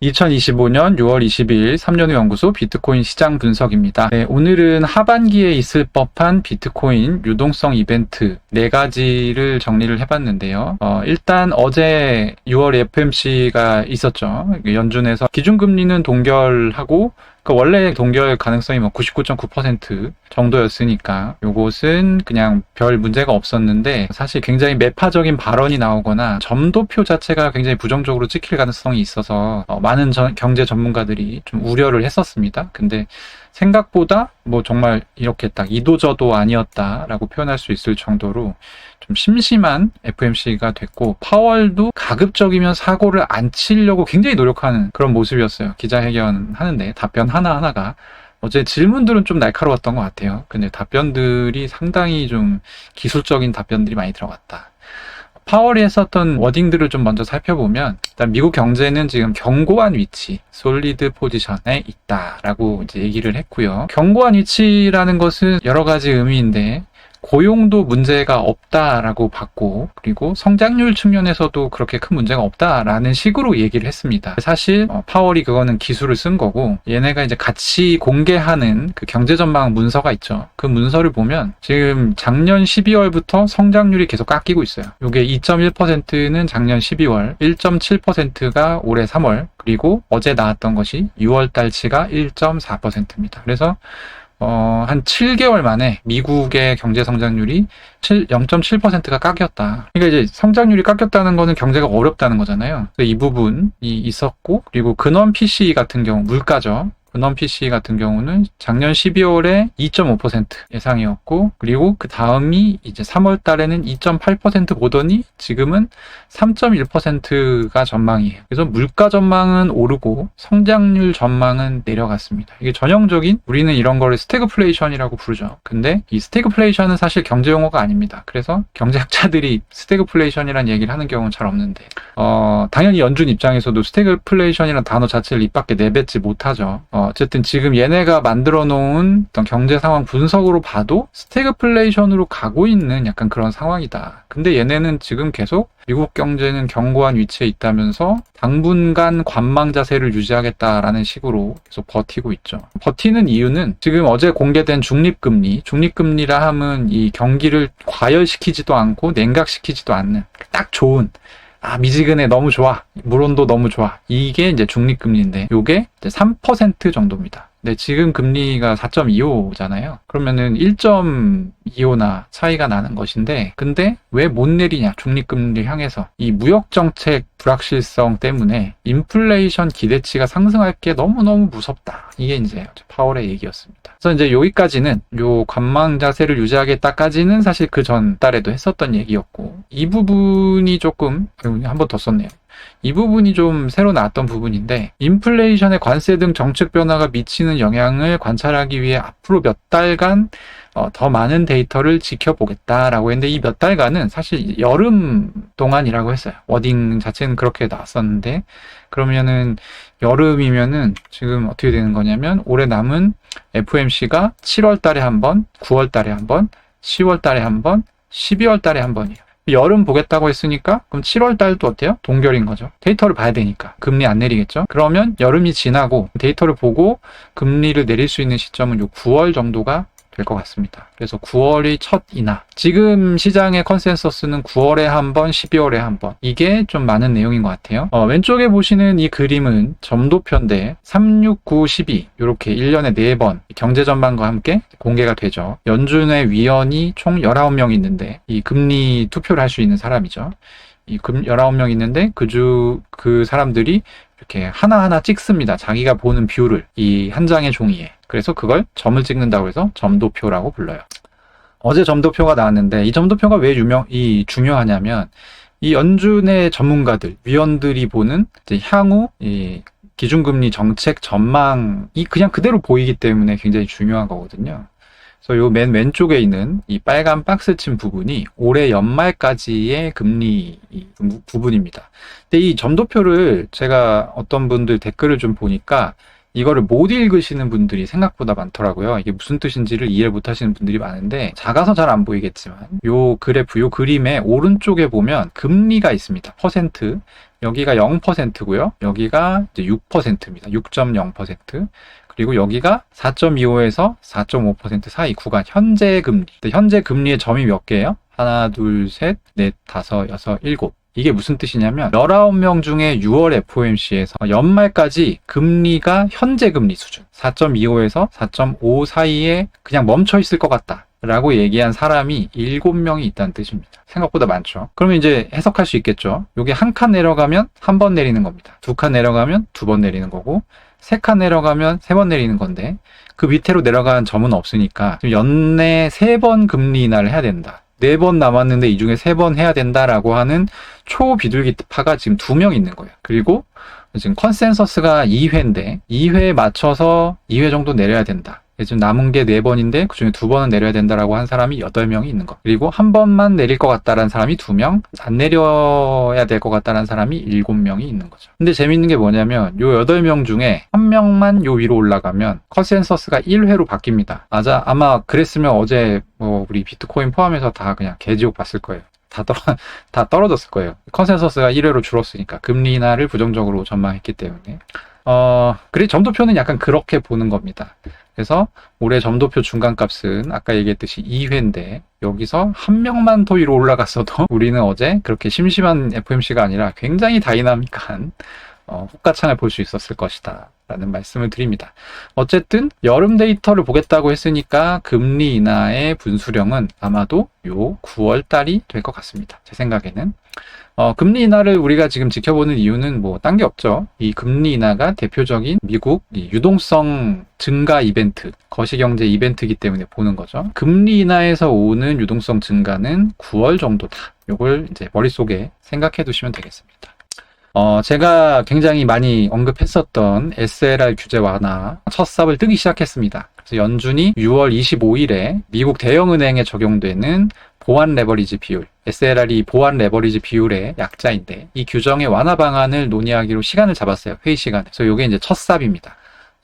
2025년 6월 20일 3년후 연구소 비트코인 시장 분석입니다. 네, 오늘은 하반기에 있을 법한 비트코인 유동성 이벤트 4가지를 정리를 해봤는데요. 일단 어제 6월 FOMC가 있었죠. 연준에서 기준금리는 동결하고 원래 동결 가능성이 99.9% 정도였으니까 요것은 그냥 별 문제가 없었는데, 사실 굉장히 매파적인 발언이 나오거나 점도표 자체가 굉장히 부정적으로 찍힐 가능성이 있어서 많은 경제 전문가들이 좀 우려를 했었습니다. 근데 생각보다 정말 이렇게 딱 이도저도 아니었다라고 표현할 수 있을 정도로 좀 심심한 FOMC가 됐고, 파월도 가급적이면 사고를 안 치려고 굉장히 노력하는 그런 모습이었어요. 기자회견 하는데 답변 하나하나가. 어제 질문들은 좀 날카로웠던 것 같아요. 근데 답변들이 상당히 좀 기술적인 답변들이 많이 들어갔다. 파월이 했었던 워딩들을 좀 먼저 살펴보면, 일단 미국 경제는 지금 견고한 위치, 솔리드 포지션에 있다라고 이제 얘기를 했고요. 견고한 위치라는 것은 여러 가지 의미인데, 고용도 문제가 없다라고 봤고, 그리고 성장률 측면에서도 그렇게 큰 문제가 없다라는 식으로 얘기를 했습니다. 사실 파월이 그거는 기술을 쓴 거고, 얘네가 이제 같이 공개하는 그 경제 전망 문서가 있죠. 그 문서를 보면 지금 작년 12월부터 성장률이 계속 깎이고 있어요. 이게 2.1%는 작년 12월, 1.7%가 올해 3월, 그리고 어제 나왔던 것이 6월 달치가 1.4%입니다. 그래서 한 7개월 만에 미국의 경제 성장률이 0.7%가 깎였다. 그러니까 이제 성장률이 깎였다는 거는 경제가 어렵다는 거잖아요. 그래서 이 부분이 있었고, 그리고 근원 PCE 같은 경우, 물가죠. 근원 PCE 같은 경우는 작년 12월에 2.5% 예상이었고, 그리고 그 다음이 이제 3월 달에는 2.8% 보더니 지금은 3.1%가 전망이에요. 그래서 물가 전망은 오르고 성장률 전망은 내려갔습니다. 이게 전형적인, 우리는 이런 거를 스태그플레이션이라고 부르죠. 근데 이 스태그플레이션은 사실 경제 용어가 아닙니다. 그래서 경제학자들이 스태그플레이션이라는 얘기를 하는 경우는 잘 없는데, 당연히 연준 입장에서도 스태그플레이션이라는 단어 자체를 입 밖에 내뱉지 못하죠. 어쨌든 지금 얘네가 만들어 놓은 어떤 경제 상황 분석으로 봐도 스태그플레이션으로 가고 있는 약간 그런 상황이다. 근데 얘네는 지금 계속 미국 경제는 견고한 위치에 있다면서 당분간 관망 자세를 유지하겠다라는 식으로 계속 버티고 있죠. 버티는 이유는 지금 어제 공개된 중립금리라 하면 이 경기를 과열시키지도 않고 냉각시키지도 않는 딱 좋은, 미지근해, 너무 좋아, 물온도 너무 좋아, 이게 이제 중립금리인데, 요게 이제 3% 정도입니다. 근데 지금 금리가 4.25잖아요. 그러면은 1.25나 차이가 나는 것인데, 근데 왜 못 내리냐, 중립금리를 향해서. 이 무역정책 불확실성 때문에 인플레이션 기대치가 상승할 게 너무너무 무섭다. 이게 이제 파월의 얘기였습니다. 그래서 이제 여기까지는, 요 관망 자세를 유지하겠다까지는 사실 그 전 달에도 했었던 얘기였고, 이 부분이 조금, 한 번 더 썼네요. 이 부분이 좀 새로 나왔던 부분인데, 인플레이션의 관세 등 정책 변화가 미치는 영향을 관찰하기 위해 앞으로 몇 달간 더 많은 데이터를 지켜보겠다라고 했는데, 이 몇 달간은 사실 여름 동안이라고 했어요. 워딩 자체는 그렇게 나왔었는데, 그러면은 여름이면은 지금 어떻게 되는 거냐면, 올해 남은 FOMC가 7월 달에 한 번, 9월 달에 한 번, 10월 달에 한 번, 12월 달에 한 번이에요. 여름 보겠다고 했으니까 그럼 7월 달도 어때요? 동결인 거죠. 데이터를 봐야 되니까 금리 안 내리겠죠. 그러면 여름이 지나고 데이터를 보고 금리를 내릴 수 있는 시점은 요 9월 정도가 될 것 같습니다. 그래서 9월이 첫 인하. 지금 시장의 컨센서스는 9월에 한 번, 12월에 한 번. 이게 좀 많은 내용인 것 같아요. 왼쪽에 보시는 이 그림은 점도표인데 3, 6, 9, 12 이렇게 1년에 4번 경제 전망과 함께 공개가 되죠. 연준의 위원이 총 19명 있는데, 이 금리 투표를 할 수 있는 사람이죠. 이 19명 있는데 그 사람들이 이렇게 하나하나 찍습니다. 자기가 보는 뷰를 이 한 장의 종이에. 그래서 그걸 점을 찍는다고 해서 점도표라고 불러요. 어제 점도표가 나왔는데, 이 점도표가 왜 중요하냐면, 이 연준의 전문가들, 위원들이 보는 이제 향후 이 기준금리 정책 전망이 그냥 그대로 보이기 때문에 굉장히 중요한 거거든요. 그래서 요 맨 왼쪽에 있는 이 빨간 박스 친 부분이 올해 연말까지의 금리 부분입니다. 근데 이 점도표를 제가 어떤 분들 댓글을 좀 보니까, 이거를 못 읽으시는 분들이 생각보다 많더라고요. 이게 무슨 뜻인지를 이해 못 하시는 분들이 많은데, 작아서 잘 안 보이겠지만 요 그래프, 요 그림의 오른쪽에 보면 금리가 있습니다. 퍼센트. 여기가 0%고요. 여기가 이제 6%입니다. 6.0%. 그리고 여기가 4.25에서 4.5% 사이 구간, 현재 금리. 현재 금리의 점이 몇 개예요? 하나, 둘, 셋, 넷, 다섯, 여섯, 일곱. 이게 무슨 뜻이냐면 19명 중에 6월 FOMC에서 연말까지 금리가 현재 금리 수준 4.25에서 4.5 사이에 그냥 멈춰 있을 것 같다 라고 얘기한 사람이 7명이 있다는 뜻입니다. 생각보다 많죠. 그러면 이제 해석할 수 있겠죠. 요게 한 칸 내려가면 한 번 내리는 겁니다. 두 칸 내려가면 두 번 내리는 거고, 세 칸 내려가면 세 번 내리는 건데, 그 밑으로 내려간 점은 없으니까 지금 연내 3번 금리 인하를 해야 된다. 4번 남았는데 이 중에 3번 해야 된다라고 하는 초비둘기파가 지금 2명 있는 거예요. 그리고 지금 컨센서스가 2회인데 2회에 맞춰서 2회 정도 내려야 된다. 지금 남은 게 4번인데 그중에 2번은 내려야 된다라고 한 사람이 8명이 있는 거. 그리고 한 번만 내릴 것 같다라는 사람이 2명, 안 내려야 될 것 같다라는 사람이 7명이 있는 거죠. 근데 재밌는 게 뭐냐면 요 8명 중에 한 명만 요 위로 올라가면 컨센서스가 1회로 바뀝니다. 아마 그랬으면 어제 우리 비트코인 포함해서 다 그냥 개지옥 봤을 거예요. 다 떨어졌을 거예요. 컨센서스가 1회로 줄었으니까 금리 인하를 부정적으로 전망했기 때문에. 그리고 점도표는 약간 그렇게 보는 겁니다. 그래서 올해 점도표 중간값은 아까 얘기했듯이 2회인데 여기서 한 명만 더 위로 올라갔어도 우리는 어제 그렇게 심심한 FOMC가 아니라 굉장히 다이나믹한 호가창을 볼 수 있었을 것이다 라는 말씀을 드립니다. 어쨌든 여름 데이터를 보겠다고 했으니까 금리 인하의 분수령은 아마도 요 9월 달이 될 것 같습니다. 제 생각에는. 금리 인하를 우리가 지금 지켜보는 이유는 딴 게 없죠. 이 금리 인하가 대표적인 미국 유동성 증가 이벤트, 거시경제 이벤트이기 때문에 보는 거죠. 금리 인하에서 오는 유동성 증가는 9월 정도다. 요걸 이제 머릿속에 생각해 두시면 되겠습니다. 제가 굉장히 많이 언급했었던 SLR 규제 완화 첫 삽을 뜨기 시작했습니다. 그래서 연준이 6월 25일에 미국 대형은행에 적용되는 보완 레버리지 비율, SLR이 보완 레버리지 비율의 약자인데 이 규정의 완화 방안을 논의하기로 시간을 잡았어요. 회의 시간에. 그래서 이게 이제 첫 삽입니다.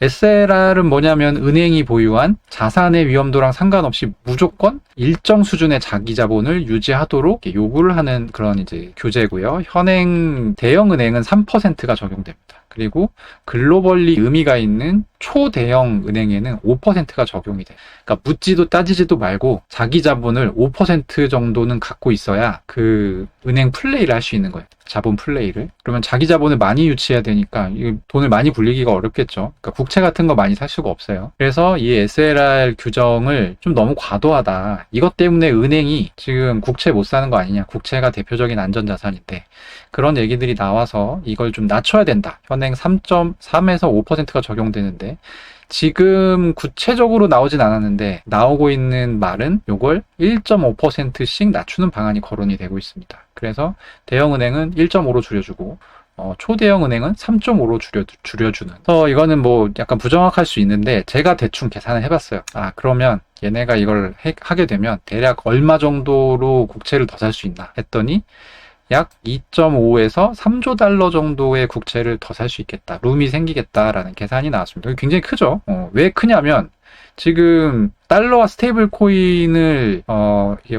SLR은 뭐냐면 은행이 보유한 자산의 위험도랑 상관없이 무조건 일정 수준의 자기 자본을 유지하도록 요구를 하는 그런 이제 규제고요. 현행 대형 은행은 3%가 적용됩니다. 그리고 글로벌리 의미가 있는 초대형 은행에는 5%가 적용이 돼요. 그러니까 묻지도 따지지도 말고 자기 자본을 5% 정도는 갖고 있어야 그 은행 플레이를 할 수 있는 거예요. 자본 플레이를. 그러면 자기 자본을 많이 유치해야 되니까 돈을 많이 불리기가 어렵겠죠. 그러니까 국채 같은 거 많이 살 수가 없어요. 그래서 이 SLR 규정을 좀 너무 과도하다. 이것 때문에 은행이 지금 국채 못 사는 거 아니냐. 국채가 대표적인 안전자산인데 그런 얘기들이 나와서 이걸 좀 낮춰야 된다. 현행 3.3에서 5%가 적용되는데 지금 구체적으로 나오진 않았는데 나오고 있는 말은 요걸 1.5%씩 낮추는 방안이 거론이 되고 있습니다. 그래서 대형은행은 1.5로 줄여주고 초대형 은행은 3.5로 줄여주는. 그래서 이거는 약간 부정확할 수 있는데 제가 대충 계산을 해봤어요. 그러면 얘네가 이걸 하게 되면 대략 얼마 정도로 국채를 더 살 수 있나 했더니 약 2.5에서 3조 달러 정도의 국채를 더 살 수 있겠다. 룸이 생기겠다라는 계산이 나왔습니다. 굉장히 크죠? 왜 크냐면 지금 달러와 스테이블 코인을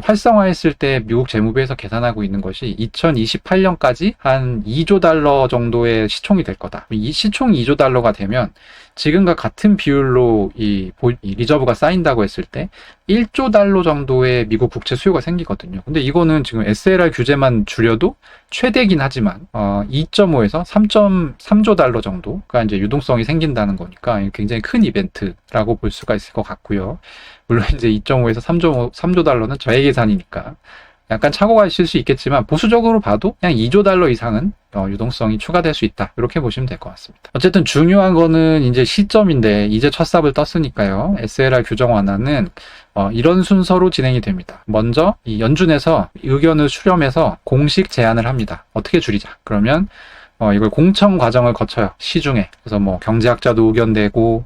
활성화했을 때 미국 재무부에서 계산하고 있는 것이 2028년까지 한 2조 달러 정도의 시총이 될 거다. 이 시총 2조 달러가 되면 지금과 같은 비율로 이 리저브가 쌓인다고 했을 때 1조 달러 정도의 미국 국채 수요가 생기거든요. 근데 이거는 지금 SLR 규제만 줄여도 최대긴 하지만 2.5에서 3.3조 달러 정도가 이제 유동성이 생긴다는 거니까 굉장히 큰 이벤트라고 볼 수가 있을 것 같고요. 물론 이제 2.5에서 3조 달러는 저의 계산이니까 약간 착오가 있을 수 있겠지만 보수적으로 봐도 그냥 2조 달러 이상은 유동성이 추가될 수 있다. 이렇게 보시면 될 것 같습니다. 어쨌든 중요한 거는 이제 시점인데 이제 첫 삽을 떴으니까요. SLR 규정 완화는 이런 순서로 진행이 됩니다. 먼저 이 연준에서 의견을 수렴해서 공식 제안을 합니다. 어떻게 줄이자. 그러면 이걸 공청 과정을 거쳐요. 시중에. 그래서 경제학자도 의견 내고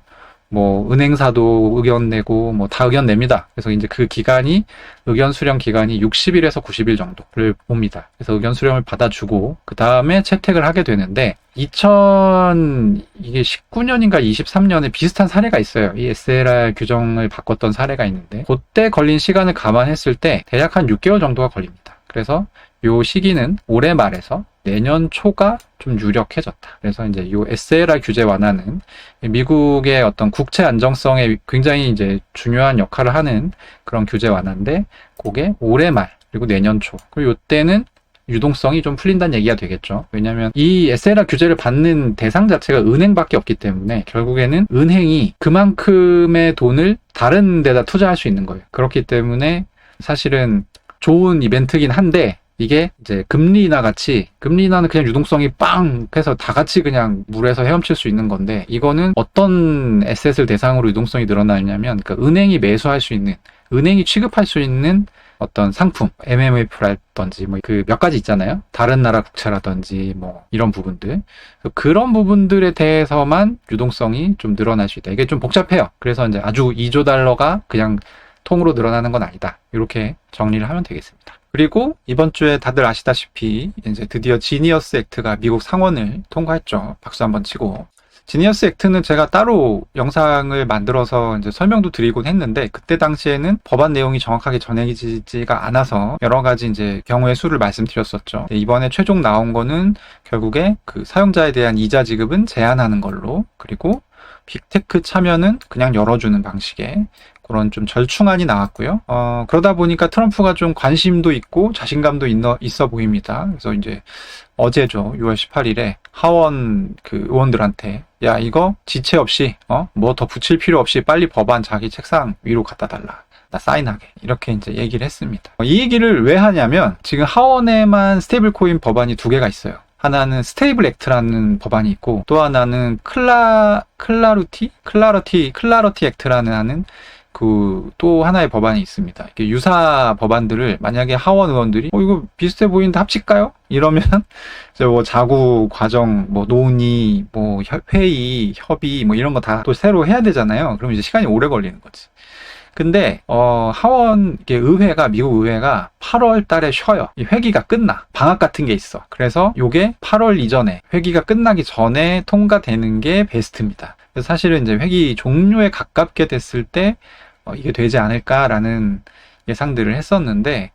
뭐 은행사도 의견 내고 뭐 다 의견 냅니다. 그래서 이제 그 기간이 의견 수령 기간이 60일에서 90일 정도를 봅니다. 그래서 의견 수령을 받아주고 그 다음에 채택을 하게 되는데 2019년인가 23년에 비슷한 사례가 있어요. 이 SLR 규정을 바꿨던 사례가 있는데 그때 걸린 시간을 감안했을 때 대략 한 6개월 정도가 걸립니다. 그래서 요 시기는 올해 말에서 내년 초가 좀 유력해졌다. 그래서 이제 요 SLR 규제 완화는 미국의 어떤 국채 안정성에 굉장히 이제 중요한 역할을 하는 그런 규제 완화인데 그게 올해 말 그리고 내년 초. 그리고 요때는 유동성이 좀 풀린다는 얘기가 되겠죠. 왜냐하면 이 SLR 규제를 받는 대상 자체가 은행밖에 없기 때문에 결국에는 은행이 그만큼의 돈을 다른 데다 투자할 수 있는 거예요. 그렇기 때문에 사실은 좋은 이벤트긴 한데 이게 이제 금리 인하 같이 금리 인하는 그냥 유동성이 빵 해서 다 같이 그냥 물에서 헤엄칠 수 있는 건데 이거는 어떤 에셋을 대상으로 유동성이 늘어나냐면 그러니까 은행이 매수할 수 있는 은행이 취급할 수 있는 어떤 상품 MMF라든지 뭐 그 몇 가지 있잖아요. 다른 나라 국채라든지 뭐 이런 부분들 그런 부분들에 대해서만 유동성이 좀 늘어날 수 있다. 이게 좀 복잡해요. 그래서 이제 아주 2조 달러가 그냥 통으로 늘어나는 건 아니다. 이렇게 정리를 하면 되겠습니다. 그리고 이번 주에 다들 아시다시피 이제 드디어 지니어스 액트가 미국 상원을 통과했죠. 박수 한번 치고. 지니어스 액트는 제가 따로 영상을 만들어서 이제 설명도 드리곤 했는데 그때 당시에는 법안 내용이 정확하게 전해지지가 않아서 여러 가지 이제 경우의 수를 말씀드렸었죠. 이번에 최종 나온 거는 결국에 그 사용자에 대한 이자 지급은 제한하는 걸로 그리고 빅테크 참여는 그냥 열어주는 방식의 그런 좀 절충안이 나왔고요. 그러다 보니까 트럼프가 좀 관심도 있고 자신감도 있어 보입니다. 그래서 이제 어제죠. 6월 18일에 하원 그 의원들한테 야 이거 지체 없이 뭐 더 붙일 필요 없이 빨리 법안 자기 책상 위로 갖다 달라. 나 사인하게 이렇게 이제 얘기를 했습니다. 이 얘기를 왜 하냐면 지금 하원에만 스테이블 코인 법안이 2개가 있어요. 하나는 스테이블 액트라는 법안이 있고 또 하나는 클라러티 액트라는 하는 그 또 하나의 법안이 있습니다. 이렇게 유사 법안들을 만약에 하원 의원들이 이거 비슷해 보이는데 합칠까요? 이러면 이제 뭐 자구 과정, 뭐 논의, 뭐 회의, 협의 뭐 이런 거 다 또 새로 해야 되잖아요. 그럼 이제 시간이 오래 걸리는 거지. 근데 하원 의회가 미국 의회가 8월 달에 쉬어요. 이 회기가 끝나. 방학 같은 게 있어. 그래서 요게 8월 이전에 회기가 끝나기 전에 통과되는 게 베스트입니다. 그래서 사실은 이제 회기 종료에 가깝게 됐을 때 이게 되지 않을까라는 예상들을 했었는데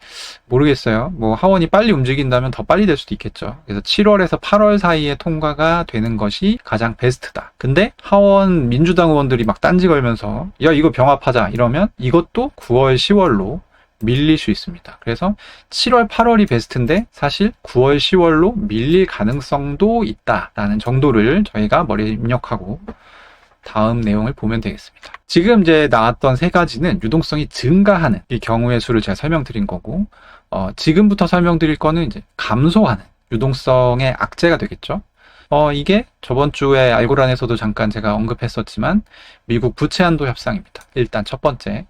모르겠어요. 뭐 하원이 빨리 움직인다면 더 빨리 될 수도 있겠죠. 그래서 7월에서 8월 사이에 통과가 되는 것이 가장 베스트다. 근데 하원 민주당 의원들이 막 딴지 걸면서 야 이거 병합하자 이러면 이것도 9월 10월로 밀릴 수 있습니다. 그래서 7월 8월이 베스트인데 사실 9월 10월로 밀릴 가능성도 있다라는 정도를 저희가 머리에 입력하고 다음 내용을 보면 되겠습니다. 지금 이제 나왔던 3가지는 유동성이 증가하는 이 경우의 수를 제가 설명드린 거고 지금부터 설명드릴 거는 이제 감소하는 유동성의 악재가 되겠죠. 이게 저번 주에 알고란에서도 잠깐 제가 언급했었지만 미국 부채 한도 협상입니다. 일단 첫 번째.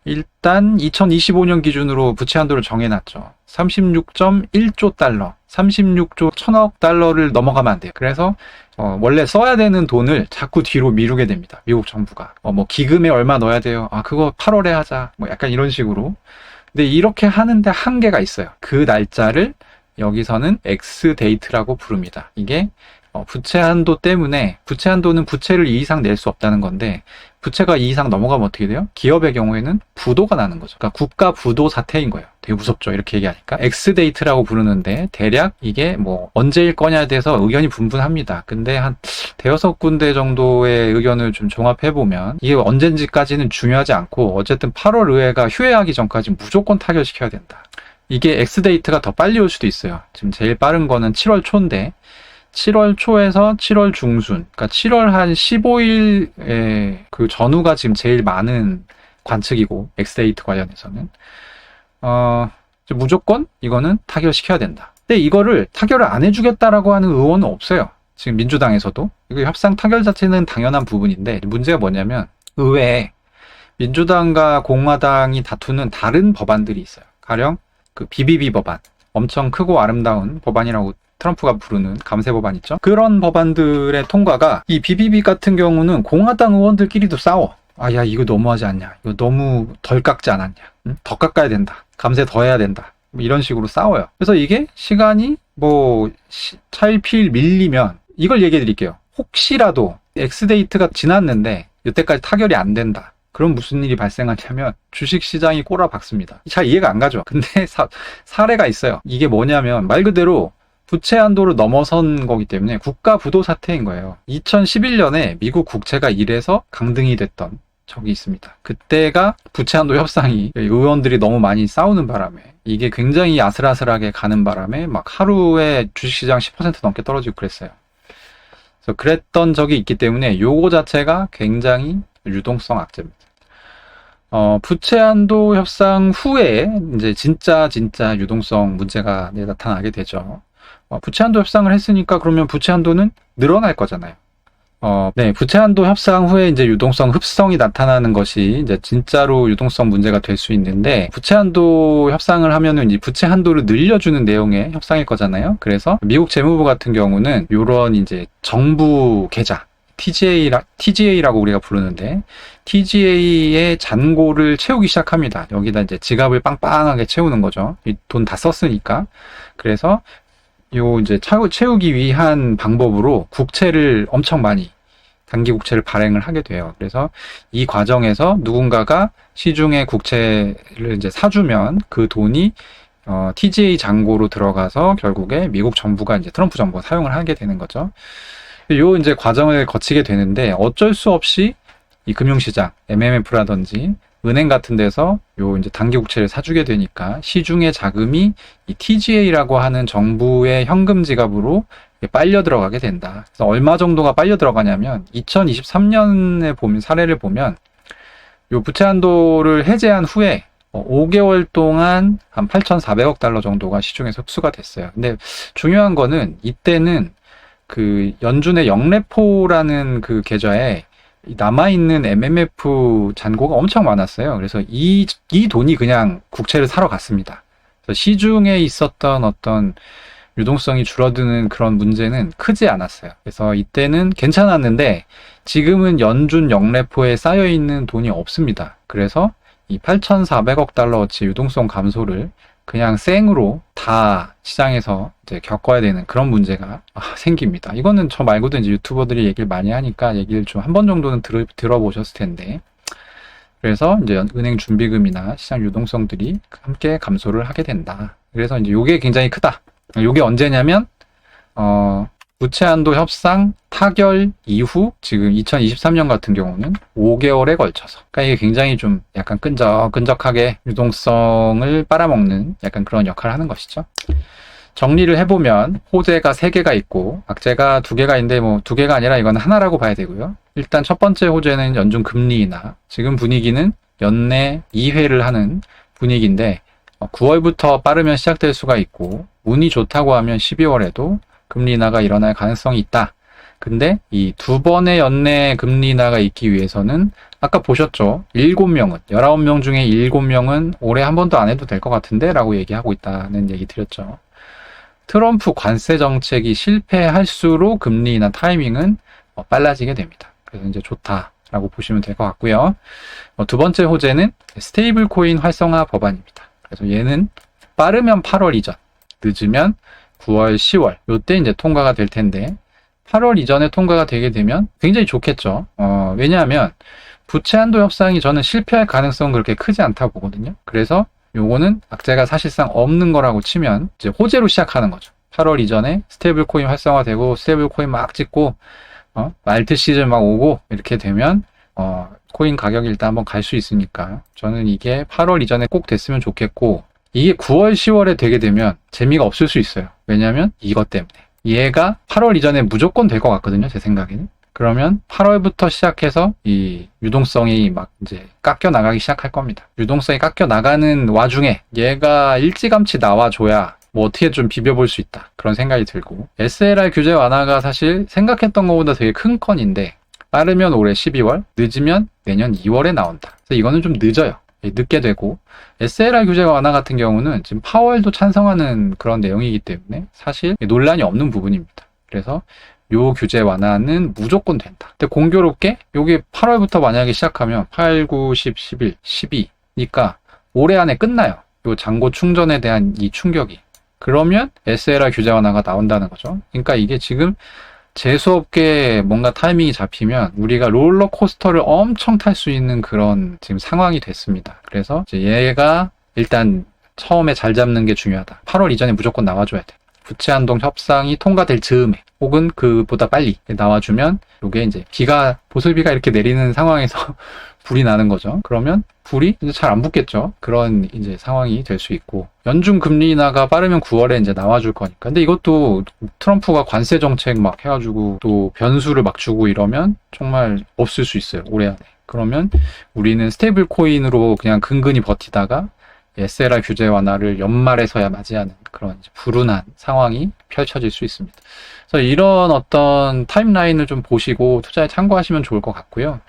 일단 2025년 기준으로 부채 한도를 정해놨죠. 36.1조 달러, 36조 1000억 달러를 넘어가면 안 돼요. 그래서 원래 써야 되는 돈을 자꾸 뒤로 미루게 됩니다. 미국 정부가. 뭐 기금에 얼마 넣어야 돼요. 그거 8월에 하자. 뭐 약간 이런 식으로. 근데 이렇게 하는데 한계가 있어요. 그 날짜를 여기서는 X데이트라고 부릅니다. 이게 부채 한도 때문에 부채 한도는 부채를 2 이상 낼 수 없다는 건데 부채가 2 이상 넘어가면 어떻게 돼요? 기업의 경우에는 부도가 나는 거죠. 그러니까 국가 부도 사태인 거예요. 되게 무섭죠. 이렇게 얘기하니까. X데이트라고 부르는데 대략 이게 뭐 언제일 거냐에 대해서 의견이 분분합니다. 근데 한 대여섯 군데 정도의 의견을 좀 종합해보면 이게 언젠지까지는 중요하지 않고 어쨌든 8월 의회가 휴회하기 전까지 무조건 타결시켜야 된다. 이게 X데이트가 더 빨리 올 수도 있어요. 지금 제일 빠른 거는 7월 초인데 7월 초에서 7월 중순, 그러니까 7월 한 15일에 그 전후가 지금 제일 많은 관측이고, 엑스데이트 관련해서는. 무조건 이거는 타결시켜야 된다. 근데 이거를 타결을 안 해주겠다라고 하는 의원은 없어요. 지금 민주당에서도. 이거 협상 타결 자체는 당연한 부분인데, 문제가 뭐냐면, 의회에 민주당과 공화당이 다투는 다른 법안들이 있어요. 가령 그 BBB 법안. 엄청 크고 아름다운 법안이라고 트럼프가 부르는 감세 법안 있죠. 그런 법안들의 통과가 이 BBB 같은 경우는 공화당 의원들끼리도 싸워. 아, 야, 이거 너무하지 않냐? 이거 너무 덜 깎지 않았냐? 응? 더 깎아야 된다. 감세 더 해야 된다. 뭐 이런 식으로 싸워요. 그래서 이게 시간이 뭐 차일피일 밀리면 이걸 얘기해 드릴게요. 혹시라도 X데이트가 지났는데 이때까지 타결이 안 된다. 그럼 무슨 일이 발생하냐면 주식시장이 꼬라박습니다. 잘 이해가 안 가죠. 근데 사례가 있어요. 이게 뭐냐면 말 그대로 부채 한도를 넘어선 거기 때문에 국가 부도 사태인 거예요. 2011년에 미국 국채가 1에서 강등이 됐던 적이 있습니다. 그때가 부채 한도 협상이 의원들이 너무 많이 싸우는 바람에 이게 굉장히 아슬아슬하게 가는 바람에 막 하루에 주식시장 10% 넘게 떨어지고 그랬어요. 그래서 그랬던 적이 있기 때문에 요거 자체가 굉장히 유동성 악재입니다. 부채 한도 협상 후에 이제 진짜 유동성 문제가 나타나게 되죠. 부채 한도 협상을 했으니까 그러면 부채 한도는 늘어날 거잖아요. 네, 부채 한도 협상 후에 이제 유동성 흡성이 나타나는 것이 이제 진짜로 유동성 문제가 될 수 있는데, 부채 한도 협상을 하면은 이 부채 한도를 늘려주는 내용의 협상일 거잖아요. 그래서 미국 재무부 같은 경우는 요런 이제 정부 계좌, TGA라고 우리가 부르는데, TGA의 잔고를 채우기 시작합니다. 여기다 이제 지갑을 빵빵하게 채우는 거죠. 돈 다 썼으니까. 그래서 요 이제 채우기 위한 방법으로 국채를 엄청 많이, 단기 국채를 발행을 하게 돼요. 그래서 이 과정에서 누군가가 시중에 국채를 이제 사주면 그 돈이 TGA 잔고로 들어가서 결국에 미국 정부가 이제 트럼프 정부가 사용을 하게 되는 거죠. 요 이제 과정을 거치게 되는데 어쩔 수 없이 이 금융시장, MMF라든지 은행 같은 데서 요 이제 단기 국채를 사주게 되니까 시중의 자금이 이 TGA라고 하는 정부의 현금 지갑으로 빨려 들어가게 된다. 그래서 얼마 정도가 빨려 들어가냐면 2023년에 보면 사례를 보면 요 부채 한도를 해제한 후에 5개월 동안 한 8,400억 달러 정도가 시중에서 흡수가 됐어요. 근데 중요한 거는 이때는 그 연준의 영레포라는 그 계좌에 남아있는 MMF 잔고가 엄청 많았어요. 그래서 이 돈이 그냥 국채를 사러 갔습니다. 그래서 시중에 있었던 어떤 유동성이 줄어드는 그런 문제는 크지 않았어요. 그래서 이때는 괜찮았는데 지금은 연준 영레포에 쌓여있는 돈이 없습니다. 그래서 이 8,400억 달러어치 유동성 감소를 그냥 생으로 다 시장에서 이제 겪어야 되는 그런 문제가 생깁니다. 이거는 저 말고도 이제 유튜버들이 얘기를 많이 하니까 얘기를 좀 한 번 정도는 들어보셨을 텐데, 그래서 이제 은행 준비금이나 시장 유동성들이 함께 감소를 하게 된다. 그래서 이제 요게 굉장히 크다. 요게 언제냐면 부채 한도 협상 타결 이후 지금 2023년 같은 경우는 5개월에 걸쳐서, 그러니까 이게 굉장히 좀 약간 끈적끈적하게 유동성을 빨아먹는 약간 그런 역할을 하는 것이죠. 정리를 해보면 호재가 3개가 있고 악재가 2개가 있는데 뭐 2개가 아니라 이건 하나라고 봐야 되고요. 일단 첫 번째 호재는 연준 금리 인하. 지금 분위기는 연내 2회를 하는 분위기인데 9월부터 빠르면 시작될 수가 있고 운이 좋다고 하면 12월에도 금리 인하가 일어날 가능성이 있다. 근데 이 2번의 연내 금리 인하가 있기 위해서는 아까 보셨죠? 7명은, 19명 중에 7명은 올해 한 번도 안 해도 될 것 같은데 라고 얘기하고 있다는 얘기 드렸죠. 트럼프 관세 정책이 실패할수록 금리 인하 타이밍은 빨라지게 됩니다. 그래서 이제 좋다라고 보시면 될 것 같고요. 두 번째 호재는 스테이블 코인 활성화 법안입니다. 그래서 얘는 빠르면 8월 이전, 늦으면 9월, 10월 요때 이제 통과가 될 텐데 8월 이전에 통과가 되게 되면 굉장히 좋겠죠. 왜냐하면 부채 한도 협상이 저는 실패할 가능성은 그렇게 크지 않다고 보거든요. 그래서 요거는 악재가 사실상 없는 거라고 치면 이제 호재로 시작하는 거죠. 8월 이전에 스테이블 코인 활성화되고 스테이블 코인 막 찍고 말트 시즌 막 오고 이렇게 되면 코인 가격이 일단 한번 갈 수 있으니까 저는 이게 8월 이전에 꼭 됐으면 좋겠고, 이게 9월, 10월에 되게 되면 재미가 없을 수 있어요. 왜냐면 이것 때문에. 얘가 8월 이전에 무조건 될 것 같거든요, 제 생각에는. 그러면 8월부터 시작해서 이 유동성이 막 이제 깎여 나가기 시작할 겁니다. 유동성이 깎여 나가는 와중에 얘가 일찌감치 나와줘야 뭐 어떻게 좀 비벼볼 수 있다. 그런 생각이 들고. SLR 규제 완화가 사실 생각했던 것보다 되게 큰 건인데 빠르면 올해 12월, 늦으면 내년 2월에 나온다. 그래서 이거는 좀 늦어요. 늦게 되고, SLR 규제 완화 같은 경우는 지금 파월도 찬성하는 그런 내용이기 때문에 사실 논란이 없는 부분입니다. 그래서 요 규제 완화는 무조건 된다. 근데 공교롭게 요게 8월부터 만약에 시작하면 8, 9, 10, 11, 12니까 올해 안에 끝나요. 요 잔고 충전에 대한 이 충격이. 그러면 SLR 규제 완화가 나온다는 거죠. 그러니까 이게 지금 재수없게 뭔가 타이밍이 잡히면 우리가 롤러코스터를 엄청 탈 수 있는 그런 지금 상황이 됐습니다. 그래서 이제 얘가 일단 처음에 잘 잡는 게 중요하다. 8월 이전에 무조건 나와줘야 돼. 부채한동 협상이 통과될 즈음에 혹은 그보다 빨리 나와주면 이게 이제 보슬비가 이렇게 내리는 상황에서 불이 나는 거죠. 그러면 불이 이제 잘 안 붙겠죠. 그런 이제 상황이 될 수 있고, 연준 금리 인하가 빠르면 9월에 이제 나와줄 거니까. 근데 이것도 트럼프가 관세 정책 막 해가지고 또 변수를 막 주고 이러면 정말 없을 수 있어요. 올해 안에. 그러면 우리는 스테이블 코인으로 그냥 근근히 버티다가 SLR 규제 완화를 연말에서야 맞이하는 그런 불운한 상황이 펼쳐질 수 있습니다. 그래서 이런 어떤 타임라인을 좀 보시고 투자에 참고하시면 좋을 것 같고요.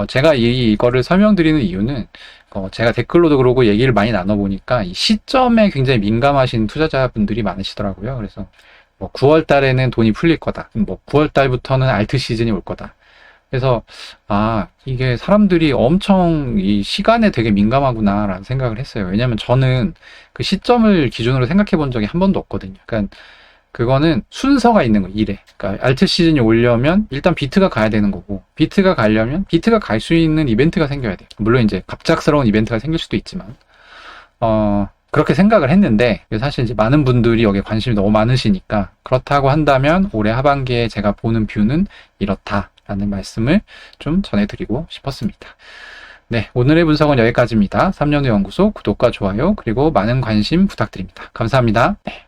제가 이거를 설명드리는 이유는 제가 댓글로도 그러고 얘기를 많이 나눠보니까 이 시점에 굉장히 민감하신 투자자분들이 많으시더라고요. 그래서 9월 달에는 돈이 풀릴 거다. 9월 달부터는 알트 시즌이 올 거다. 그래서 이게 사람들이 엄청 이 시간에 되게 민감하구나 라는 생각을 했어요. 왜냐면 저는 그 시점을 기준으로 생각해 본 적이 한 번도 없거든요. 그러니까 그거는 순서가 있는 거예요. 일에. 그러니까 알트 시즌이 오려면 일단 비트가 가야 되는 거고, 비트가 가려면 비트가 갈 수 있는 이벤트가 생겨야 돼요. 물론 이제 갑작스러운 이벤트가 생길 수도 있지만 그렇게 생각을 했는데, 사실 이제 많은 분들이 여기에 관심이 너무 많으시니까, 그렇다고 한다면 올해 하반기에 제가 보는 뷰는 이렇다라는 말씀을 좀 전해드리고 싶었습니다. 네, 오늘의 분석은 여기까지입니다. 3년후 연구소 구독과 좋아요, 그리고 많은 관심 부탁드립니다. 감사합니다. 네.